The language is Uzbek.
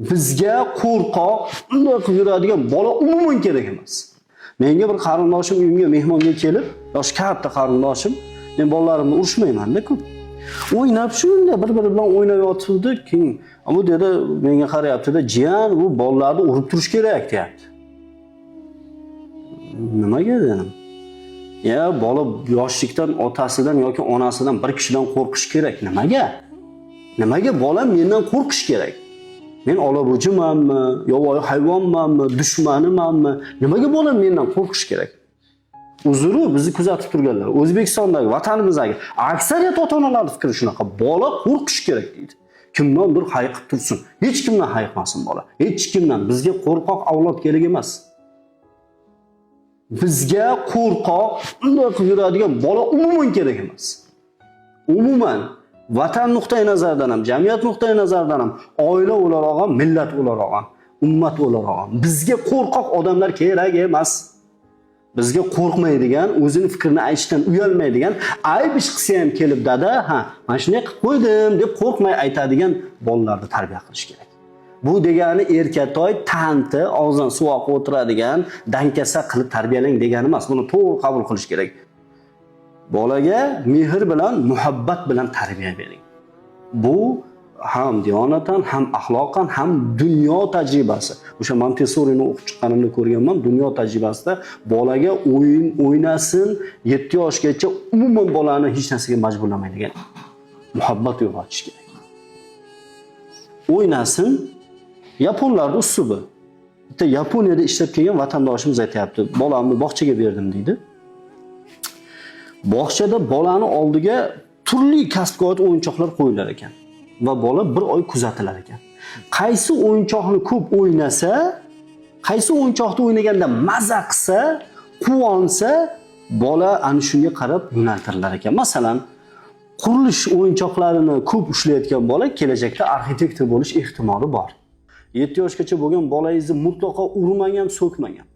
Bizga qo'rqoq, unday qilib yuradigan bola umuman kerak emas. Menga bir qarindoshim uyimga mehmonga kelib, yosh katta qarindoshim, men bolalarimni urishmayman-da ko'p. O'ynab shunda bir-biri bilan o'ynab yotibdi, keyin bu dedi menga qarayapti-da, "Jiyan, bu bolalarni urib turish kerak", deyapti. Nimaga dedim? Ya bola yoshlikdan otasidan yoki onasidan bir kishidan qo'rqish kerak. Nimaga? Nimaga bola mendan qo'rqish kerak? Men olabujimanmi, yovvoyi hayvonmanmi, dushmanimanmi? Nimaga bola mendan qo'rqish kerak? Uzru bizni kuzatib turganlar, O'zbekistondagi, vatanimizdagi aksariyat ota-onalarning fikri shunaqa. Bola qo'rqish kerak deydi. Kimdandir hayiqib tursin. Hech kimdan hayiqmasin bola. Hech kimdan. Bizga qo'rqoq avlod kerak emas. Bizga qo'rqoq, unday qilib yuradigan bola umuman kerak emas. Umuman vatan nuqtai nazaridan ham, jamiyat nuqtai nazaridan ham, oila o'laroq ham, millat o'laroq ham, ummat o'laroq ham bizga qo'rqoq odamlar kerak emas. Bizga qo'rqmaydigan, o'zini fikrini aytishdan uyalmaydigan, ayb ish qilsa ham kelib dada, "Men shunday qilib qo'ydim" deb qo'rqmay aytadigan bolalarni tarbiya qilish kerak. Bu degani erkatoy, tanti, og'zidan suv oqib o'tiradigan, dankasa qilib tarbiyalang degani emas. Buni to'g'ri qabul qilish kerak. Bolaga mehr bilan, muhabbat bilan tarbiya bering. Bu ham diyonatan, ham axloqan, ham dunyo tajribasi. O'sha Montessori'ni o'qib chiqqanimda ko'rganman. Dunyo tajribasida bolaga o'yin o'ynasin, 7 yoshgacha umuman bolani hech narsaga majburlamaydigan muhabbat uyg'otish kerak. O'ynasin. Yaponlarda uslubi. Bitta Yaponiyada ishlab kelgan vatandoshimiz aytayapti. Bolamni bog'chaga berdim deydi. Bog'chada bolani oldiga turli kasbga oid o'yinchoqlar qo'yilar ekan va bola bir oy kuzatilar ekan. Qaysi o'yinchoqni ko'p o'ynasa, qaysi o'yinchoqni o'ynaganda maza qilsa, quvonsa, bola ana shunga qarab yo'naltirilar ekan. Masalan, qurilish o'yinchoqlarini ko'p ushlayotgan bola kelajakda arxitektor bo'lish ehtimoli bor. 7 yoshgacha bo'lgan bolangizni mutlaqo urmagan, so'kmagan.